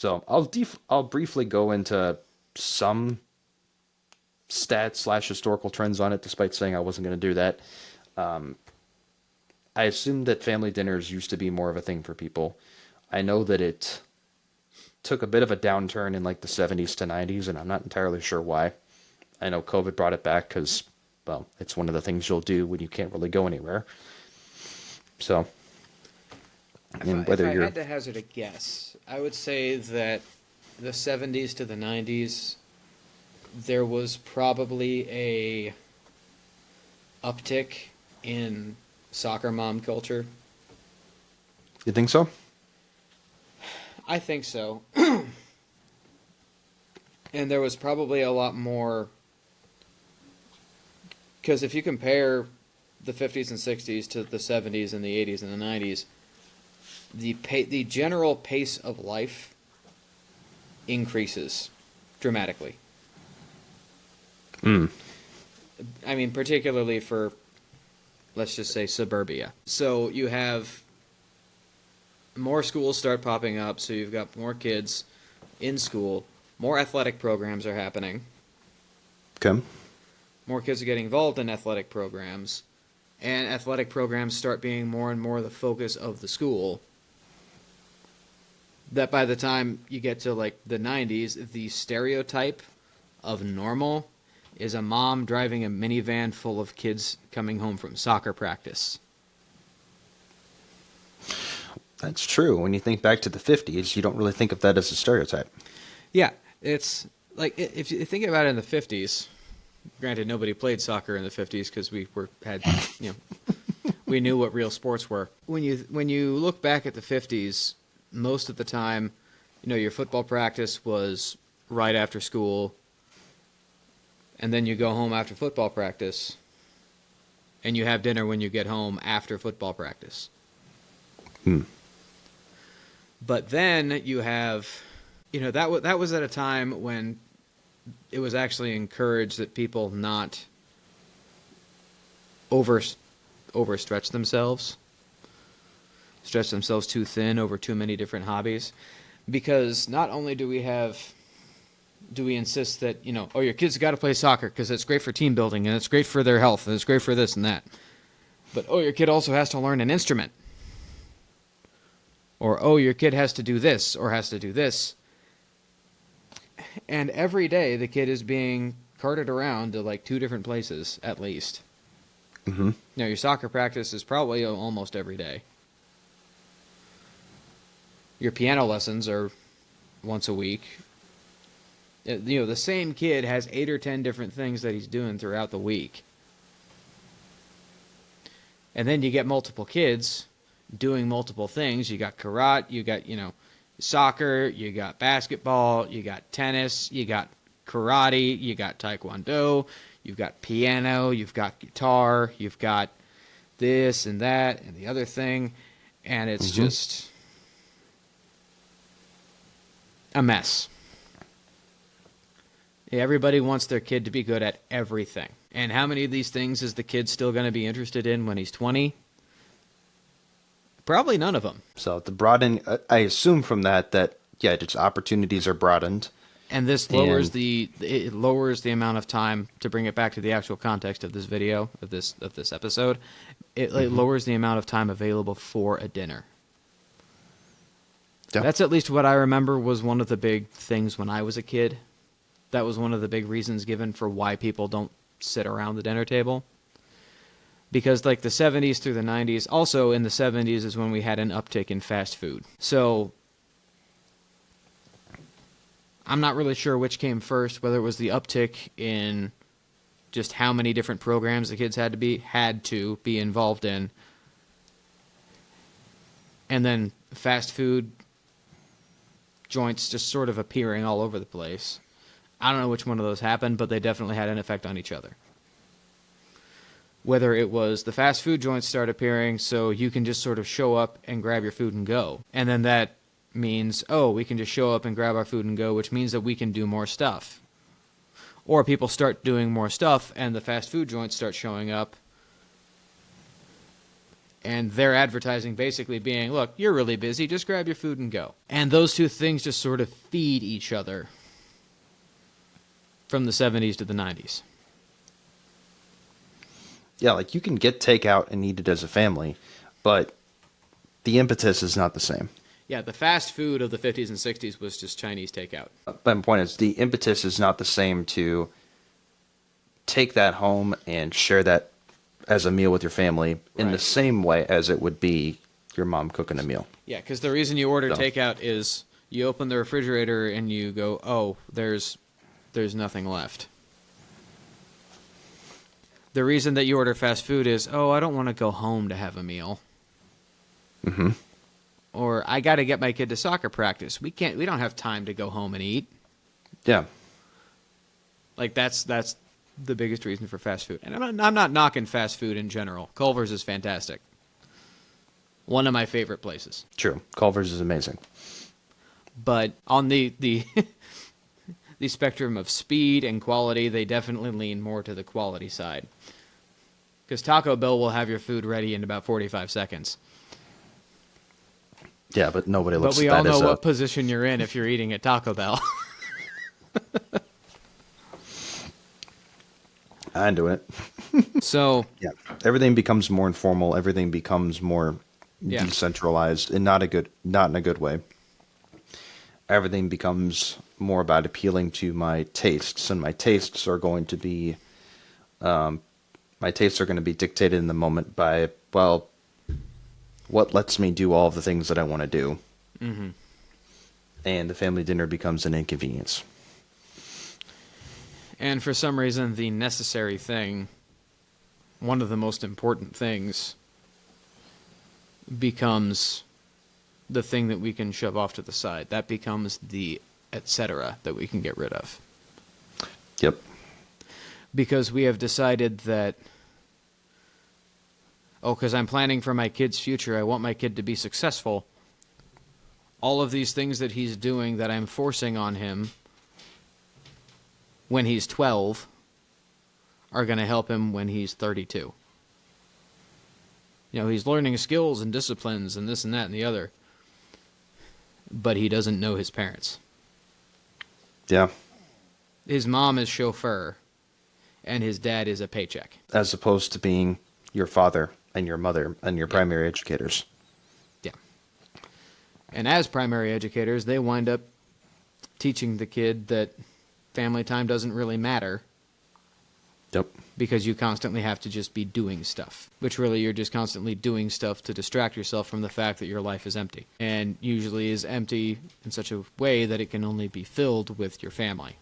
So I'll briefly go into some stats slash historical trends on it, despite saying I wasn't going to do that. Um, I assumed that family dinners used to be more of a thing for people. I know that it took a bit of a downturn in like the 70s to 90s, and I'm not entirely sure why. I know COVID brought it back because, well, it's one of the things you'll do when you can't really go anywhere. So, and If whether I you're, had to hazard a guess, I would say that the 70s to the 90s, there was probably a uptick in soccer mom culture. you think so? I think so. And there was probably a lot more, because if you compare the 50s and 60s to the 70s and the 80s and the 90s, the general pace of life increases dramatically. Mm. I mean, particularly for, let's just say, suburbia. So you have more schools start popping up, so you've got more kids in school, more athletic programs are happening, Okay. more kids are getting involved in athletic programs, and athletic programs start being more and more the focus of the school. That by the time you get to like the 90s, the stereotype of normal is a mom driving a minivan full of kids coming home from soccer practice. That's true. When you think back to the 50s, you don't really think of that as a stereotype. Yeah, it's like if you think about it in the 50s, granted nobody played soccer in the 50s because we knew what real sports were. When you look back at the 50s, most of the time, your football practice was right after school, and then you go home after football practice, and you have dinner when you get home after football practice. Hmm. But then you have, that was at a time when it was actually encouraged that people not overstretch themselves, stretch themselves too thin over too many different hobbies, because not only do we insist that your kids got to play soccer because it's great for team building and it's great for their health and it's great for this and that, but your kid also has to learn an instrument, or your kid has to do this or has to do this. And every day the kid is being carted around to like two different places at least. Mm-hmm. Your soccer practice is probably almost every day. Your piano lessons are once a week. The same kid has 8 or 10 different things that he's doing throughout the week. And then you get multiple kids doing multiple things. You got karate, you got, soccer, you got basketball, you got tennis, you got karate, you got taekwondo, you've got piano, you've got guitar, you've got this and that and the other thing, and it's just a mess. Everybody wants their kid to be good at everything. And how many of these things is the kid still going to be interested in when he's 20? Probably none of them. So I assume from that yeah, its opportunities are broadened. And this lowers it lowers the amount of time, to bring it back to the actual context of this video, of this episode. It lowers the amount of time available for a dinner. Yeah. That's at least what I remember was one of the big things when I was a kid. That was one of the big reasons given for why people don't sit around the dinner table. Because like the 70s through the 90s, also in the 70s is when we had an uptick in fast food. So I'm not really sure which came first, whether it was the uptick in just how many different programs the kids had to be involved in, and then fast food joints just sort of appearing all over the place. I don't know which one of those happened, but they definitely had an effect on each other. Whether it was the fast food joints start appearing so you can just sort of show up and grab your food and go. And then that means, we can just show up and grab our food and go, which means that we can do more stuff. Or people start doing more stuff and the fast food joints start showing up. And their advertising basically being, look, you're really busy, just grab your food and go. And those two things just sort of feed each other from the 70s to the 90s. Yeah, like you can get takeout and eat it as a family, but the impetus is not the same. Yeah, the fast food of the 50s and 60s was just Chinese takeout. But my point is, the impetus is not the same to take that home and share that as a meal with your family in the Right. same way as it would be your mom cooking a meal. Yeah, because the reason you order So- takeout is you open the refrigerator and you go, oh, there's nothing left. The reason that you order fast food is, oh, I don't want to go home to have a meal. Mm-hmm. Or I got to get my kid to soccer practice. We don't have time to go home and eat. Yeah. Like that's the biggest reason for fast food. And I'm not knocking fast food in general. Culver's is fantastic. One of my favorite places. True. Culver's is amazing. But on the the spectrum of speed and quality, they definitely lean more to the quality side. Because Taco Bell will have your food ready in about 45 seconds. Yeah, but nobody looks But we at all that know as what position you're in if you're eating at Taco Bell. I'm into it. So, Yeah. Everything becomes more informal. Everything becomes more Yeah. decentralized, and not in a good way. Everything becomes more about appealing to my tastes, and my tastes are going to be dictated in the moment by, well, what lets me do all of the things that I want to do. mm-hmm. And the family dinner becomes an inconvenience. And for some reason, the necessary thing, one of the most important things, becomes the thing that we can shove off to the side. That becomes the etc. that we can get rid of. Yep. Because we have decided that, oh, because I'm planning for my kid's future, I want my kid to be successful. All of these things that he's doing that I'm forcing on him when he's 12 are going to help him when he's 32. You know, he's learning skills and disciplines and this and that and the other. But he doesn't know his parents. Yeah. His mom is chauffeur, and his dad is a paycheck. As opposed to being your father and your mother and your primary educators. Yeah. And as primary educators, they wind up teaching the kid that family time doesn't really matter Yep. because you constantly have to just be doing stuff, which really you're just constantly doing stuff to distract yourself from the fact that your life is empty, and usually is empty in such a way that it can only be filled with your family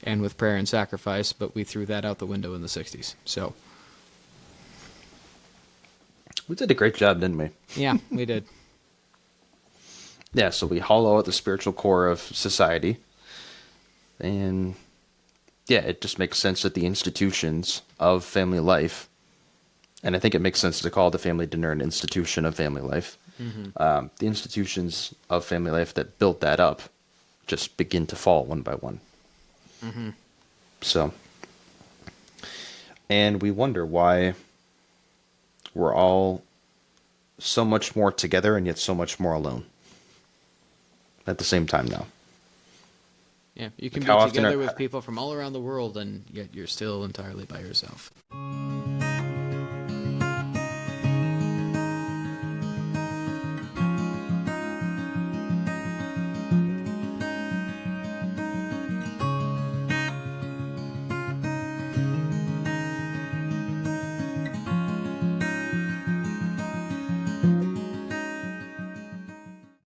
and with prayer and sacrifice, but we threw that out the window in the 60s. So, We did a great job, didn't we? yeah, we did. Yeah, so we hollow out the spiritual core of society. And yeah, it just makes sense that the institutions of family life, and I think it makes sense to call the family dinner an institution of family life. Mm-hmm. The institutions of family life that built that up just begin to fall one by one. Mm-hmm. So, and we wonder why we're all so much more together and yet so much more alone at the same time now. Yeah, you can Like, how be often together are- with people from all around the world, and yet you're still entirely by yourself.